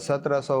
1700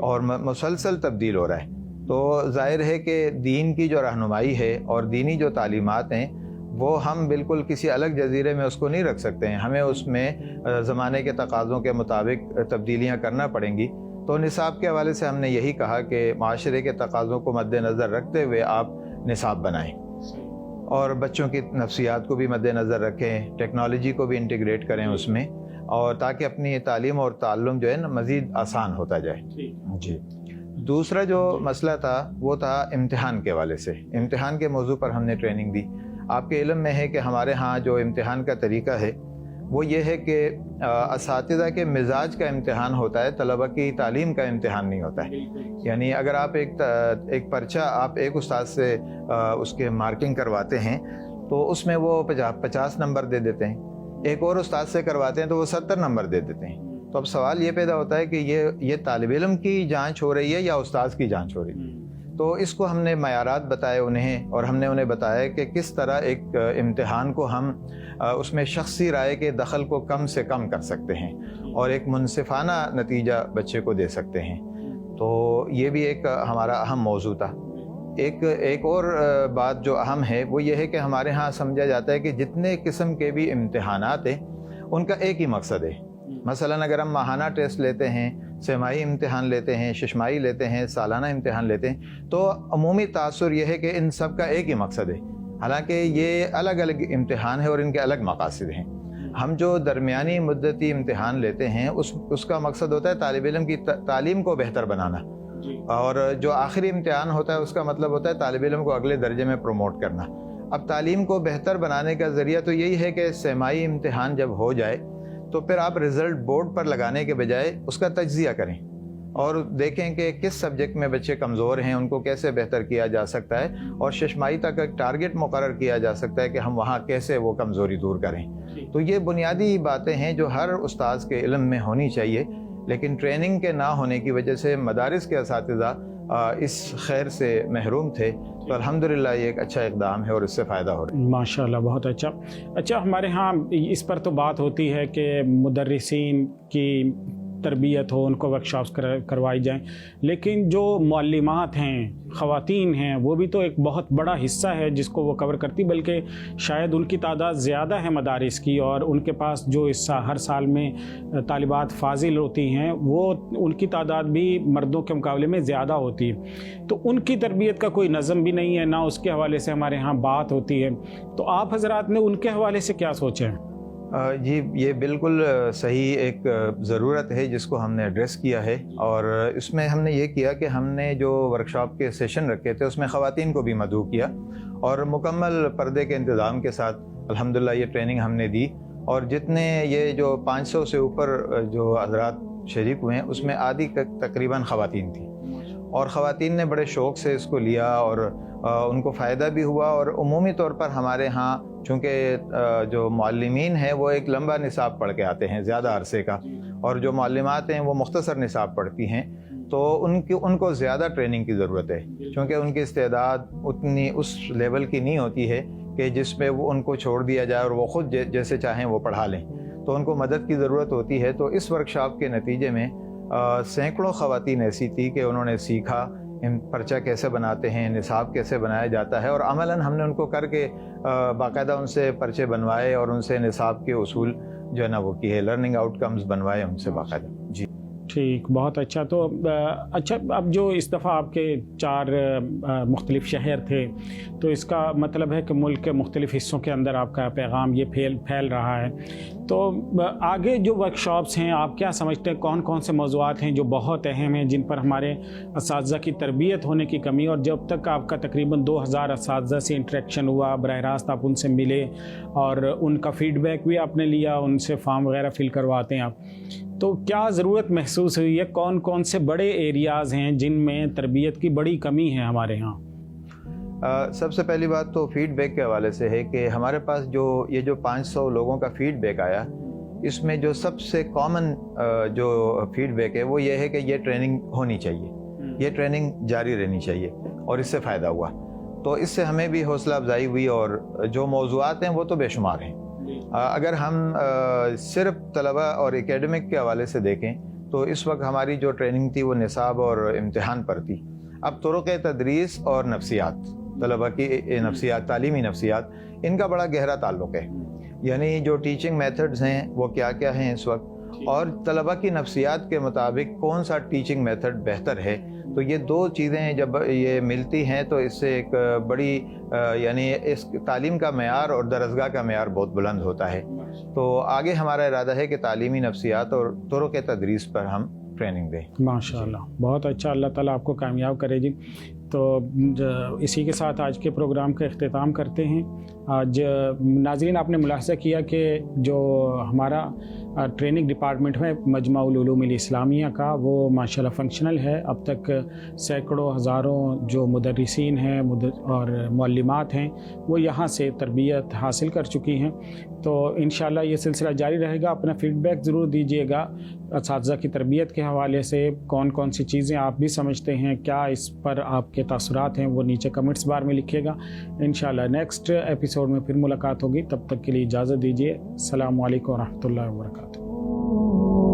اور مسلسل تبدیل ہو رہا ہے. تو ظاہر ہے کہ دین کی جو رہنمائی ہے اور دینی جو تعلیمات ہیں وہ ہم بالکل کسی الگ جزیرے میں اس کو نہیں رکھ سکتے ہیں. ہمیں اس میں زمانے کے تقاضوں کے مطابق تبدیلیاں کرنا پڑیں گی. تو نصاب کے حوالے سے ہم نے یہی کہا کہ معاشرے کے تقاضوں کو مد نظر رکھتے ہوئے آپ نصاب بنائیں اور بچوں کی نفسیات کو بھی مد نظر رکھیں, ٹیکنالوجی کو بھی انٹیگریٹ کریں اس میں, اور تاکہ اپنی تعلیم اور تعلم جو ہے نا مزید آسان ہوتا جائے. جی. دوسرا جو مسئلہ تھا وہ تھا امتحان کے حوالے سے. امتحان کے موضوع پر ہم نے ٹریننگ دی. آپ کے علم میں ہے کہ ہمارے ہاں جو امتحان کا طریقہ ہے وہ یہ ہے کہ اساتذہ کے مزاج کا امتحان ہوتا ہے, طلبہ کی تعلیم کا امتحان نہیں ہوتا ہے. یعنی اگر آپ ایک پرچہ آپ ایک استاد سے اس کے مارکنگ کرواتے ہیں تو اس میں وہ 50 نمبر دے دیتے ہیں, ایک اور استاد سے کرواتے ہیں تو وہ 70 نمبر دے دیتے ہیں. تو اب سوال یہ پیدا ہوتا ہے کہ یہ طالب علم کی جانچ ہو رہی ہے یا استاد کی جانچ ہو رہی ہے. تو اس کو ہم نے معیارات بتائے انہیں, اور ہم نے انہیں بتایا کہ کس طرح ایک امتحان کو ہم اس میں شخصی رائے کے دخل کو کم سے کم کر سکتے ہیں اور ایک منصفانہ نتیجہ بچے کو دے سکتے ہیں. تو یہ بھی ایک ہمارا اہم موضوع تھا. ایک اور بات جو اہم ہے وہ یہ ہے کہ ہمارے ہاں سمجھا جاتا ہے کہ جتنے قسم کے بھی امتحانات ہیں ان کا ایک ہی مقصد ہے. مثلا اگر ہم ماہانہ ٹیسٹ لیتے ہیں, سہمائی امتحان لیتے ہیں, ششمائی لیتے ہیں, سالانہ امتحان لیتے ہیں, تو عمومی تاثر یہ ہے کہ ان سب کا ایک ہی مقصد ہے, حالانکہ یہ الگ الگ امتحان ہے اور ان کے الگ مقاصد ہیں. ہم جو درمیانی مدتی امتحان لیتے ہیں اس کا مقصد ہوتا ہے طالب علم کی تعلیم کو بہتر بنانا, اور جو آخری امتحان ہوتا ہے اس کا مطلب ہوتا ہے طالب علم کو اگلے درجے میں پروموٹ کرنا. اب تعلیم کو بہتر بنانے کا ذریعہ تو یہی ہے کہ سہمائی امتحان جب ہو جائے تو پھر آپ رزلٹ بورڈ پر لگانے کے بجائے اس کا تجزیہ کریں اور دیکھیں کہ کس سبجیکٹ میں بچے کمزور ہیں, ان کو کیسے بہتر کیا جا سکتا ہے, اور ششمائی تک ایک ٹارگٹ مقرر کیا جا سکتا ہے کہ ہم وہاں کیسے وہ کمزوری دور کریں. تو یہ بنیادی باتیں ہیں جو ہر استاذ کے علم میں ہونی چاہیے, لیکن ٹریننگ کے نہ ہونے کی وجہ سے مدارس کے اساتذہ اس خیر سے محروم تھے. تو الحمدللہ یہ ایک اچھا اقدام ہے اور اس سے فائدہ ہو رہا ہے. ماشاءاللہ, بہت اچھا. اچھا, ہمارے ہاں اس پر تو بات ہوتی ہے کہ مدرسین کی تربیت ہو, ان کو ورکشاپس کروائی جائیں, لیکن جو معلمات ہیں, خواتین ہیں, وہ بھی تو ایک بہت بڑا حصہ ہے جس کو وہ کور کرتی, بلکہ شاید ان کی تعداد زیادہ ہے مدارس کی, اور ان کے پاس جو ہر سال میں طالبات فاضل ہوتی ہیں وہ ان کی تعداد بھی مردوں کے مقابلے میں زیادہ ہوتی ہے. تو ان کی تربیت کا کوئی نظم بھی نہیں ہے, نہ اس کے حوالے سے ہمارے ہاں بات ہوتی ہے. تو آپ حضرات نے ان کے حوالے سے کیا سوچیں؟ جی, یہ بالکل صحیح ایک ضرورت ہے جس کو ہم نے ایڈریس کیا ہے, اور اس میں ہم نے یہ کیا کہ ہم نے جو ورکشاپ کے سیشن رکھے تھے اس میں خواتین کو بھی مدعو کیا, اور مکمل پردے کے انتظام کے ساتھ الحمدللہ یہ ٹریننگ ہم نے دی. اور جتنے یہ جو 500 سے اوپر جو حضرات شریک ہوئے ہیں اس میں آدھی تقریباً خواتین تھیں, اور خواتین نے بڑے شوق سے اس کو لیا اور ان کو فائدہ بھی ہوا. اور عمومی طور پر ہمارے ہاں چونکہ جو معلمین ہیں وہ ایک لمبا نصاب پڑھ کے آتے ہیں زیادہ عرصے کا, اور جو معلمات ہیں وہ مختصر نصاب پڑھتی ہیں, تو ان کو زیادہ ٹریننگ کی ضرورت ہے, کیونکہ ان کی استعداد اتنی اس لیول کی نہیں ہوتی ہے کہ جس پہ وہ ان کو چھوڑ دیا جائے اور وہ خود جیسے چاہیں وہ پڑھا لیں. تو ان کو مدد کی ضرورت ہوتی ہے. تو اس ورکشاپ کے نتیجے میں سینکڑوں خواتین ایسی تھی کہ انہوں نے سیکھا پرچہ کیسے بناتے ہیں, نصاب کیسے بنایا جاتا ہے, اور عملاً ہم نے ان کو کر کے باقاعدہ ان سے پرچے بنوائے اور ان سے نصاب کے اصول جو ہے نا وہ کی ہے, لرننگ آؤٹ کمز بنوائے ان سے باقاعدہ. جی ٹھیک, بہت اچھا. تو اچھا, اب جو اس دفعہ آپ کے 4 مختلف شہر تھے, تو اس کا مطلب ہے کہ ملک کے مختلف حصوں کے اندر آپ کا پیغام یہ پھیل رہا ہے. تو آگے جو ورکشاپس ہیں آپ کیا سمجھتے ہیں کون کون سے موضوعات ہیں جو بہت اہم ہیں, جن پر ہمارے اساتذہ کی تربیت ہونے کی کمی, اور جب تک آپ کا تقریباً 2000 اساتذہ سے انٹریکشن ہوا, براہ راست آپ ان سے ملے اور ان کا فیڈ بیک بھی آپ نے لیا, ان سے فارم وغیرہ فل کرواتے ہیں آپ, تو کیا ضرورت محسوس ہوئی ہے, کون کون سے بڑے ایریاز ہیں جن میں تربیت کی بڑی کمی ہے ہمارے ہاں؟ سب سے پہلی بات تو فیڈ بیک کے حوالے سے ہے کہ ہمارے پاس جو 500 لوگوں کا فیڈ بیک آیا, اس میں جو سب سے کامن جو فیڈ بیک ہے وہ یہ ہے کہ یہ ٹریننگ ہونی چاہیے, یہ ٹریننگ جاری رہنی چاہیے, اور اس سے فائدہ ہوا. تو اس سے ہمیں بھی حوصلہ افزائی ہوئی, اور جو موضوعات ہیں وہ تو بے شمار ہیں. اگر ہم صرف طلبہ اور اکیڈمک کے حوالے سے دیکھیں تو اس وقت ہماری جو ٹریننگ تھی وہ نصاب اور امتحان پر تھی. اب طرق تدریس اور نفسیات، طلبہ کی نفسیات، تعلیمی نفسیات، ان کا بڑا گہرا تعلق ہے. یعنی جو ٹیچنگ میتھڈز ہیں وہ کیا کیا ہیں اس وقت، اور طلبہ کی نفسیات کے مطابق کون سا ٹیچنگ میتھڈ بہتر ہے. تو یہ دو چیزیں جب یہ ملتی ہیں تو اس سے ایک بڑی یعنی اس تعلیم کا معیار اور درسگاہ کا معیار بہت بلند ہوتا ہے. تو آگے ہمارا ارادہ ہے کہ تعلیمی نفسیات اور طرق تدریس پر ہم ٹریننگ دیں. ماشاءاللہ، بہت اچھا، اللہ تعالیٰ آپ کو کامیاب کرے جی. تو اسی کے ساتھ آج کے پروگرام کا اختتام کرتے ہیں. آج ناظرین آپ نے ملاحظہ کیا کہ جو ہمارا ٹریننگ ڈپارٹمنٹ ہے مجمع العلوم الاسلامیہ کا، وہ ماشاءاللہ فنکشنل ہے. اب تک سینکڑوں ہزاروں جو مدرسین ہیں اور معلمات ہیں وہ یہاں سے تربیت حاصل کر چکی ہیں. تو انشاءاللہ یہ سلسلہ جاری رہے گا. اپنا فیڈ بیک ضرور دیجیے گا اساتذہ کی تربیت کے حوالے سے. کون کون سی چیزیں آپ بھی سمجھتے ہیں، کیا اس پر آپ کے تاثرات ہیں، وہ نیچے کمنٹس بار میں لکھیے گا. انشاءاللہ نیکسٹ ایپیسوڈ میں پھر ملاقات ہوگی. تب تک کے لیے اجازت دیجیے. السلام علیکم ورحمۃ اللہ وبرکاتہ.